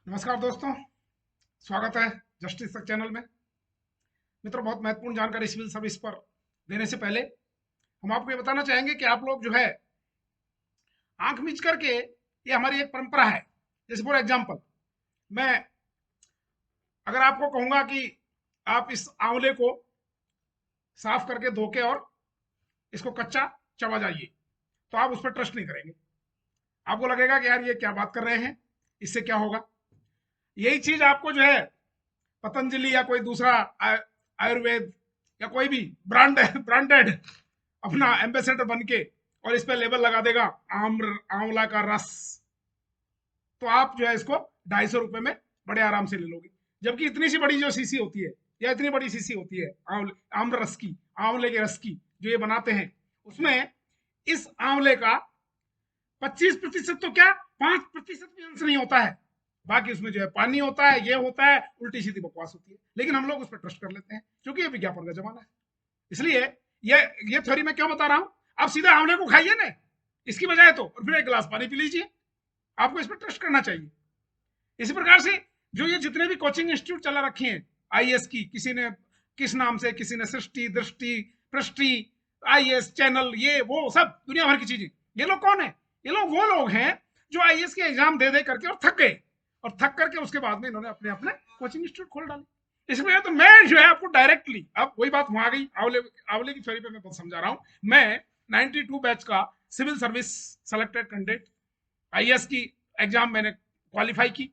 नमस्कार दोस्तों, स्वागत है जस्टिस तक चैनल में। मित्रों, बहुत महत्वपूर्ण जानकारी सिविल सर्विस पर देने से पहले हम आपको ये बताना चाहेंगे कि आप लोग जो है आंख मीच करके, ये हमारी एक परंपरा है। जैसे फॉर एग्जांपल, मैं अगर आपको कहूंगा कि आप इस आंवले को साफ करके धो के और इसको कच्चा चबा जाइए, तो आप उस पर ट्रस्ट नहीं करेंगे। आपको लगेगा कि यार ये क्या बात कर रहे हैं, इससे क्या होगा। यही चीज आपको जो है पतंजलि या कोई दूसरा आयुर्वेद या कोई भी ब्रांडेड अपना एम्बेसडर बन के और इस पे लेबल लगा देगा आम्र आंवला का रस, तो आप जो है इसको 250 रुपए में बड़े आराम से ले लोगे। जबकि इतनी सी बड़ी जो शीशी होती है या इतनी बड़ी शीशी होती है आम्र रस की, आंवले के रस की जो ये बनाते हैं, उसमें इस आंवले का 25% तो क्या 5% भी अंश नहीं होता है। बाकी उसमें जो है पानी होता है, ये होता है, उल्टी सीधी बकवास होती है। लेकिन हम लोग उस पर ट्रस्ट कर लेते हैं क्योंकि ये विज्ञापन का जमाना है। इसलिए ये थ्योरी मैं क्यों बता रहा हूं, आप सीधा आंवले को खाइए ना इसकी बजाय तो, और फिर एक गिलास पानी पी लीजिए। आपको इस पर ट्रस्ट करना चाहिए। इसी प्रकार से जो ये जितने भी कोचिंग इंस्टीट्यूट चला रखे हैं आईएएस की, किसी ने किस नाम से, किसी ने सृष्टि, दृष्टि, पृष्टि, आईएएस चैनल, ये वो सब दुनिया भर की चीजें, ये लोग कौन है? ये लोग वो लोग हैं जो आईएएस के एग्जाम दे दे करके और थक गए, और थक करके उसके बाद में इन्होंने अपने अपने कोचिंग इंस्टीट्यूट खोल डाले। इसमें तो मैं जो है आपको डायरेक्टली, अब वही बात वहां गई, आंवले आंवले की थ्योरी पे मैं समझा रहा हूं। मैं 92 बैच का civil service selected candidate, IAS की एग्जाम मैंने क्वालिफाई की,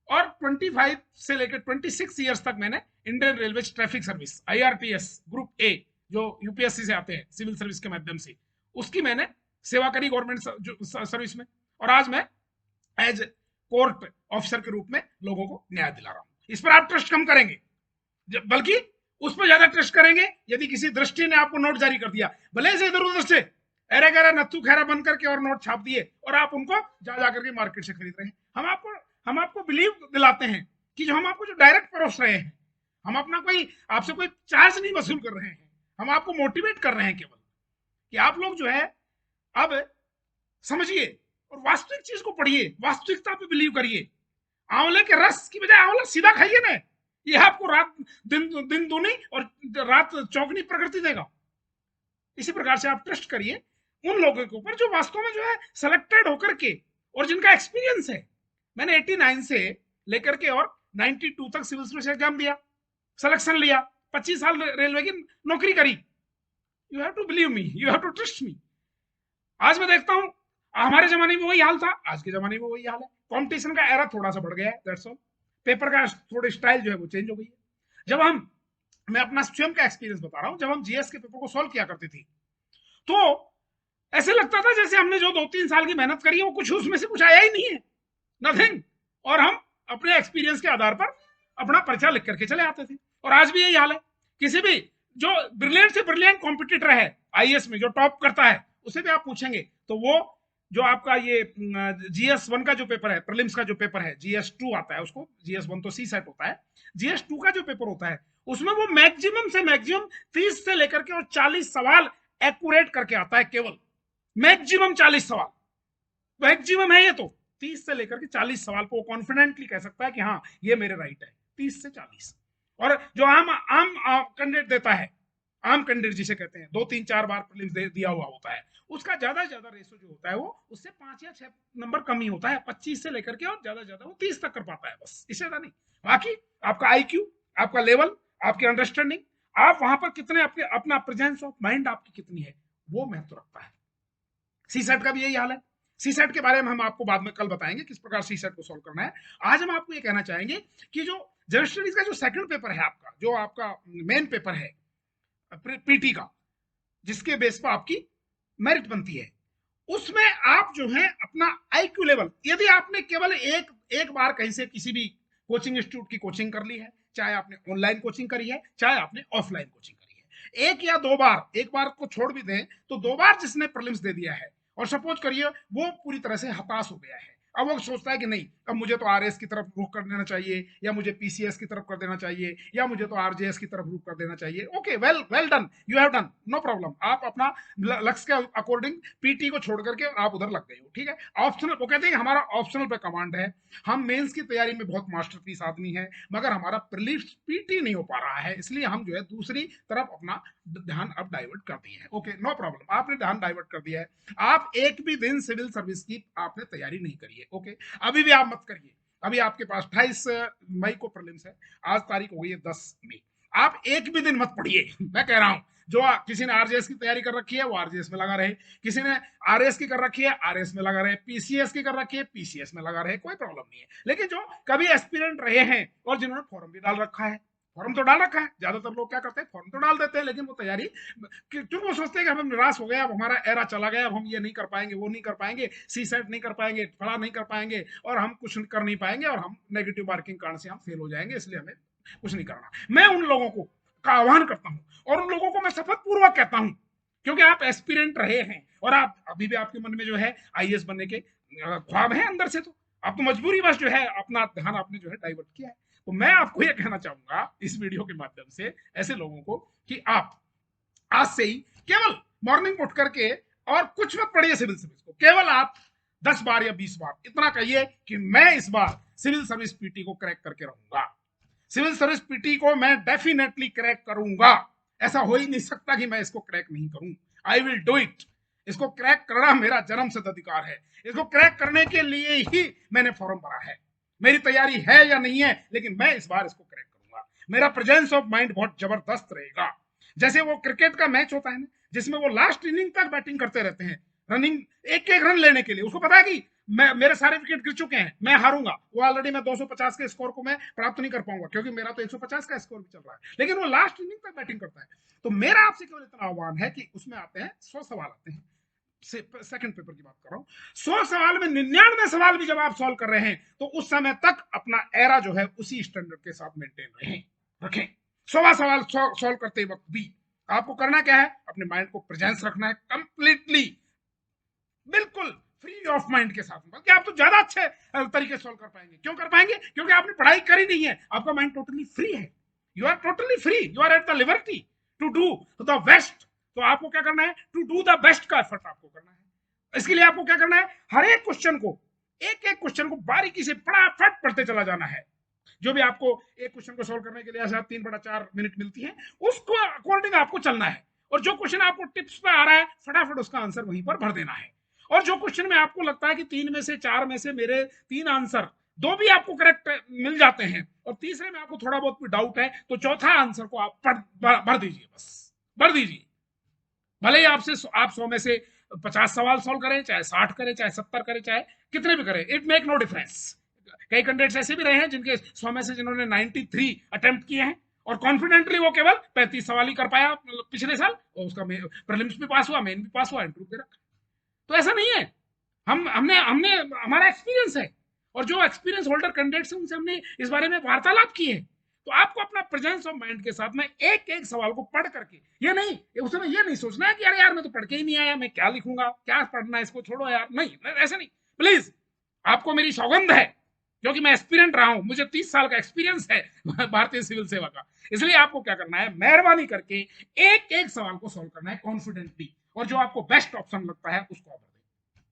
और 25 से लेकर 26 ईयर्स तक मैंने Indian railway traffic service IRTS group A, जो यूपीएससी से आते हैं सिविल सर्विस के माध्यम से, उसकी मैंने सेवा करी गवर्नमेंट सर्विस में। और आज मैं एज कोर्ट ऑफिसर के रूप में लोगों को न्याय दिला रहा हूं। इस पर आप ट्रस्ट कम करेंगे, बल्कि उस पर ज्यादा ट्रस्ट करेंगे यदि किसी दृष्टि ने आपको नोट जारी कर दिया, भले से इधर उधर से अरे गरा नत्थु खैरा बन करके और नोट छाप दिए, और आप उनको जा करके मार्केट से खरीद रहे हैं। हम आपको बिलीव दिलाते हैं कि जो हम आपको जो डायरेक्ट परोस रहे हैं, हम अपना कोई आपसे कोई चार्ज नहीं वसूल कर रहे हैं, हम आपको मोटिवेट कर रहे हैं केवल कि आप लोग जो है अब समझिए और वास्तविक चीज को पढ़िए, वास्तविकता पे बिलीव करिए। आंवले के रस की बजाय आंवला सीधा खाइए ना, ये आपको रात दिन दूनी और रात चौगनी प्रकृति देगा। इसी प्रकार से आप ट्रस्ट करिए उन लोगों के ऊपर जो वास्तव में जो है सिलेक्टेड होकर के और जिनका एक्सपीरियंस है। मैंने 89 से लेकर के और 92 तक सिविल सर्विस एग्जाम दिया, सिलेक्शन लिया, 25 साल रेलवे की नौकरी करी। You have to believe me, you have to trust me. आज मैं देखता हूं हमारे जमाने में वही हाल था, आज के जमाने में वही हाल है। कंपटीशन का एरा थोड़ा सा बढ़ गया है, दैट्स ऑल। पेपर का थोड़ी स्टाइल जो है वो चेंज हो गई है। जब हम, मैं अपना स्वयं का एक्सपीरियंस बता रहा हूं, जब हम जीएस के पेपर को सॉल्व किया करते थे तो ऐसे लगता था जैसे हमने जो 2-3 साल की मेहनत करी है वो कुछ उसमें से कुछ आया ही नहीं है, नथिंग। और हम अपने एक्सपीरियंस के आधार पर अपना पर्चा लिख करके चले आते थे। और आज भी यही हाल है। किसी भी जो ब्रिलियंट से ब्रिलियंट कॉम्पिटिटर है आईएएस में, जो टॉप करता है, उसे भी आप पूछेंगे तो वो जो आपका ये GS1 का जो पेपर है, प्रीलिम्स का जो पेपर है, GS2 आता है उसको, GS1 तो सी सेट होता है, GS2 का जो पेपर होता है उसमें वो मैक्सिमम से मैक्सिमम 30 से लेकर के और 40 सवाल एक्यूरेट करके आता है, केवल मैक्सिमम 40 सवाल, मैक्सिमम है ये तो। 30 से लेकर के 40 सवाल को कॉन्फिडेंटली कह सकता है कि हाँ ये मेरे राइट है, 30 से 40। और जो आम आम कैंडिडेट देता है, आम कैंडिडेट जिसे कहते हैं, 2-3-4 बार प्रीलिम्स दिया हुआ होता है, उसका ज्यादा से ज्यादा रेशो जो होता है वो उससे 5 या 6 नंबर कम ही होता है, 25 से लेकर के और ज्यादा से ज्यादा वो 30 तक कर पाता है, बस, इससे ज्यादा नहीं। बाकी आपका आईक्यू, आपका लेवल, आपकी अंडरस्टैंडिंग, आप वहां पर कितने, अपना प्रेजेंस ऑफ माइंड आपकी कितनी है, वो महत्व रखता है। सी सेट का भी यही हाल है। सी सेट के बारे में हम आपको बाद में कल बताएंगे किस प्रकार सी सेट को सॉल्व करना है। आज हम आपको ये कहना चाहेंगे कि जो जनरल स्टडीज का जो सेकंड पेपर है आपका, जो आपका मेन पेपर है पीटी का, जिसके बेस पर आपकी मेरिट बनती है, उसमें आप जो है अपना आईक्यू लेवल, यदि आपने केवल एक बार कहीं से किसी भी कोचिंग इंस्टीट्यूट की कोचिंग कर ली है, चाहे आपने ऑनलाइन कोचिंग करी है, चाहे आपने ऑफलाइन कोचिंग करी है, एक या दो बार, एक बार को छोड़ भी दें तो 2 बार जिसने प्रीलिम्स दे दिया है, और सपोज करिए वो पूरी तरह से हताश हो गया है, अब वो सोचता है कि नहीं, अब मुझे तो आरएस की तरफ रुख कर देना चाहिए, या मुझे पीसीएस की तरफ कर देना चाहिए, या मुझे तो आरजेएस की तरफ रुख कर देना चाहिए। Okay, well well done, you have done, no problem. आप अपना लक्ष्य के अकॉर्डिंग पीटी को छोड़ करके आप उधर लग गए हो, ठीक है। ऑप्शनल, वो कहते हैं हमारा ऑप्शनल पे कमांड है। हम मेंस की तैयारी में बहुत मास्टरपीस आदमी है, मगर हमारा प्रीलिम्स पीटी नहीं हो पा रहा है, इसलिए हम जो है दूसरी तरफ अपना ध्यान अब डाइवर्ट कर दिए हैं। ओके, नो प्रॉब्लम, आपने ध्यान डाइवर्ट कर दिया है। आप एक भी दिन सिविल सर्विस की आपने तैयारी नहीं करी है। ओके, अभी भी आप मत करिए। अभी आपके पास 28 मई को प्रीलिम्स है, आज तारीख हो गई है 10 मई। आप एक भी दिन मत पढ़िए, मैं कह रहा हूं। जो किसी ने आरजेएस की तैयारी कर रखी है वो आरजेएस में लगा रहे, किसी ने आरएस की कर रखी है आरएस में लगा रहे, पीसीएस की कर रखी है पीसीएस में लगा रहे, कोई प्रॉब्लम नहीं है। लेकिन जो कभी एस्पिरेंट रहे हैं और जिन्होंने फॉर्म भी डाल रखा है, फॉर्म तो डाल रखा है, ज्यादातर लोग क्या करते हैं, फॉर्म तो डाल देते हैं, लेकिन वो तैयारी क्योंकि वो सोचते हैं कि हम निराश हो गए, अब हमारा एरा चला गया, अब हम ये नहीं कर पाएंगे, वो नहीं कर पाएंगे, सी सेट नहीं कर पाएंगे, फला नहीं कर पाएंगे, और हम कुछ कर नहीं पाएंगे, और हम नेगेटिव मार्किंग कारण से हम फेल हो जाएंगे, इसलिए हमें कुछ नहीं करना। मैं उन लोगों को का आह्वान करता हूं, और उन लोगों को मैं शपथ पूर्वक कहता हूं, क्योंकि आप एस्पिरेंट रहे हैं और आप अभी भी आपके मन में जो है आईएएस बनने के ख्वाब है अंदर से, तो आप तो मजबूरी बस जो है अपना ध्यान आपने जो है डाइवर्ट किया है। तो मैं आपको यह कहना चाहूंगा इस वीडियो के माध्यम से ऐसे लोगों को कि आप आज से ही केवल मॉर्निंग उठ करके और कुछ मत पढ़िए सिविल सर्विस को, केवल आप 10 बार या 20 बार इतना कहिए कि मैं इस बार सिविल सर्विस पीटी को क्रैक करके रहूंगा, सिविल सर्विस पीटी को मैं डेफिनेटली क्रैक करूंगा। ऐसा हो ही नहीं सकता कि मैं इसको क्रैक नहीं करूं। आई विल डू इट। इसको क्रैक करना मेरा जन्मसिद्ध अधिकार है। इसको क्रैक करने के लिए ही मैंने फॉर्म भरा है। मेरी तैयारी है या नहीं है, लेकिन मैं इस बार इसको क्रैक करूंगा। मेरा प्रेजेंस ऑफ माइंड बहुत जबरदस्त रहेगा। जैसे वो क्रिकेट का मैच होता है ना, जिसमें वो लास्ट इनिंग तक बैटिंग करते रहते हैं, रनिंग एक एक रन लेने के लिए। उसको पता है कि मेरे सारे विकेट गिर चुके हैं, मैं हारूंगा। वो ऑलरेडी मैं 250 के स्कोर को मैं प्राप्त नहीं कर पाऊंगा, क्योंकि मेरा तो 150 का स्कोर भी चल रहा है, लेकिन वो लास्ट इनिंग तक बैटिंग करता है। तो मेरा आपसे केवल इतना आह्वान है कि उसमें आते हैं 100 सवाल आते हैं, सेकंड पेपर की बात कर रहा हूं। 100 सवाल में 99 सवाल भी जब आप सॉल्व कर रहे हैं, तो उस समय तक अपना एरा जो है उसी स्टैंडर्ड के साथ मेंटेन रखें। 100 सवाल सॉल्व करते वक्त भी आपको करना क्या है, अपने माइंड को प्रेजेंस रखना है, कंप्लीटली बिल्कुल फ्री ऑफ माइंड के साथ। बल्कि आप तो ज्यादा अच्छे तरीके से सॉल्व कर पाएंगे। क्यों कर पाएंगे? क्योंकि आपने पढ़ाई करी नहीं है, आपका माइंड टोटली फ्री है। You are totally free, you are at the liberty to do the best. तो आपको क्या करना है, टू डू द बेस्ट का एफर्ट आपको करना है। इसके लिए आपको क्या करना है, हर एक क्वेश्चन को, एक एक क्वेश्चन को बारीकी से फटाफट पढ़ते चला जाना है। जो भी आपको एक क्वेश्चन को सोल्व करने के लिए 3/4 मिनट मिलती है, उसको अकॉर्डिंग आपको चलना है। और जो क्वेश्चन आपको टिप्स पे आ रहा है, फटाफट उसका आंसर वहीं पर भर देना है। और जो क्वेश्चन में आपको लगता है कि 3 में से 4 में से मेरे 3 आंसर, 2 भी आपको करेक्ट मिल जाते हैं और तीसरे में आपको थोड़ा बहुत भी डाउट है, तो चौथा आंसर को आप भर दीजिए, बस भर दीजिए। भले ही आप 100 में से 50 सवाल सॉल्व करें, चाहे 60 करें, चाहे 70 करें, चाहे कितने भी करें, इट मेक नो डिफरेंस। कई कैंडिडेट्स ऐसे भी रहे हैं जिनके 100 में से जिन्होंने 93 अटेम्प्ट किए हैं और कॉन्फिडेंटली वो केवल 35 सवाल ही कर पाया पिछले साल, और उसका प्रीलिम्स भी पास हुआ, मेन भी पास हुआ, इंटरव्यू दे रखा। तो ऐसा नहीं है। हमने हमने हमारा एक्सपीरियंस है, और जो एक्सपीरियंस होल्डर कैंडिडेट्स हैं उनसे हमने इस बारे में वार्तालाप की है। तो आपको अपना प्रेजेंस ऑफ माइंड के साथ में एक एक सवाल को पढ़ करके, ये नहीं उस समय ये नहीं सोचना है कि अरे यार मैं तो पढ़ के ही नहीं आया, मैं क्या लिखूंगा, क्या पढ़ना है, इसको छोड़ो यार, नहीं, ऐसा नहीं। प्लीज, आपको मेरी सौगंध है, क्योंकि मैं एक्सपीरियंस रहा हूं, मुझे 30 साल का एक्सपीरियंस है भारतीय सिविल सेवा का। इसलिए आपको क्या करना है, मेहरबानी करके एक एक सवाल को सॉल्व करना है कॉन्फिडेंटली, और जो आपको बेस्ट ऑप्शन लगता है उसको आप दें।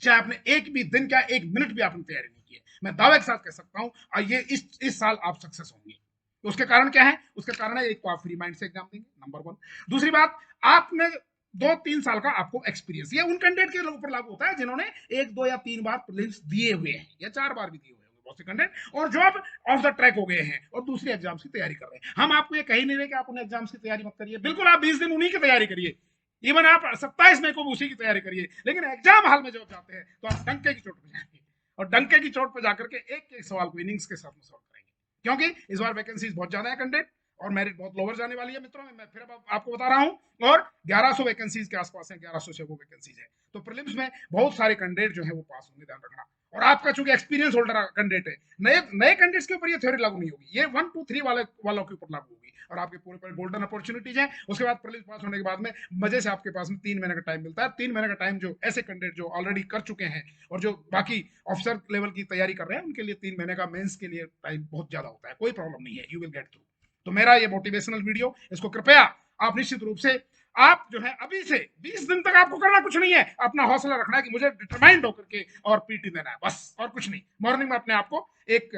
चाहे आपने एक भी दिन का 1 मिनट भी आपने तैयारी नहीं की है, मैं दावे के साथ कह सकता हूं, और ये इस साल आप सक्सेस होंगे। तो उसके कारण क्या है? उसके कारण है, एक तो आप फ्री माइंड से एग्जाम देंगे, नंबर 1। दूसरी बात, आपने 2-3 साल का आपको एक्सपीरियंस, ये उन कैंडिडेट के ऊपर लागू होता है जिन्होंने 1, 2 या 3 बार प्रीलिम्स दिए हुए हैं, या 4 बार भी दिए हुए हैं बहुत से कैंडिडेट, और जो अब ऑफ द ट्रैक हो गए हैं और दूसरे एग्जाम्स की तैयारी कर रहे हैं। हम आपको ये कही नहीं रहे कि आप उन एग्जाम्स की तैयारी मत करिए, बिल्कुल आप 20 दिन उन्हीं की तैयारी करिए, इवन आप 27 मई को भी उसी की तैयारी करिए, लेकिन एग्जाम हाल में जब जाते हैं तो आप डंके की चोट पर जाएंगे, और डंके की चोट पर जाकर के एक एक सवाल को इनिंग्स के साथ में सॉल्व करेंगे। क्योंकि इस बार वैकेंसीज बहुत ज्यादा है कैंडिडेट, और मेरिट बहुत लोअर जाने वाली है मित्रों। मैं फिर अब आपको बता रहा हूं, और 1100 वैकेंसीज के आसपास है, 1100 से वो वैकेंसीज है। तो प्रीलिम्स में बहुत सारे कैंडिडेट जो है वो पास होंगे, ध्यान रखना। और आपका चूंकि एक्सपीरियंस होल्डर कैंडिडेट है, नए कैंडिडेट्स के ऊपर ये थ्योरी लागू नहीं होगी, ये 1, 2, 3 वालों के ऊपर लागू होगी। और आपके पूरे पूरे गोल्डन अपॉर्चुनिटीज हैं। उसके बाद प्रीलिम्स पास होने के बाद में मजे से आपके पास में 3 महीने का टाइम मिलता है। 3 महीने का टाइम जो ऐसे कैंडिडेट जो ऑलरेडी कर चुके हैं और जो बाकी ऑफिसर लेवल की तैयारी कर रहे हैं उनके लिए 3 महीने का मेंस के लिए टाइम बहुत ज्यादा होता है। कोई प्रॉब्लम नहीं है, यू विल गेट थ्रू। तो मेरा ये मोटिवेशनल वीडियो, इसको कृपया आप निश्चित रूप से आप जो है अभी से 20 दिन तक आपको करना कुछ नहीं है, अपना हौसला रखना है कि मुझे डिटरमाइंड होकर के और पीटी देना है, बस और कुछ नहीं। मॉर्निंग में अपने आप को एक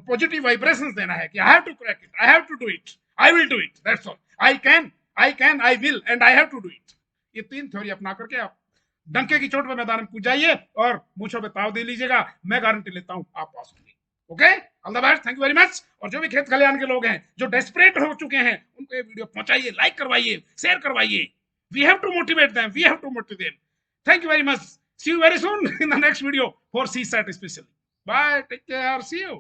पॉजिटिव वाइब्रेशंस देना है कि I have to crack it, I have to do it, I will do it, that's all. I can, I will and I have to do it. ये 3 थ्योरी अपना करके आप डंके की चोट पे मैदान में कूद जाइए और मूंछों पे ताव दे लीजिएगा। मैं गारंटी लेता हूं आप पास होंगे। Okay, all the best, thank you very much. और जो भी खेत खलिहान के लोग हैं जो डेस्परेट हो चुके हैं उनको ये वीडियो पहुंचाइए, लाइक करवाइए, शेयर करवाइए। We have to motivate them. We have to motivate them. Thank you very much. See you very soon in the next video for CSAT especially. Bye. Take care. See you.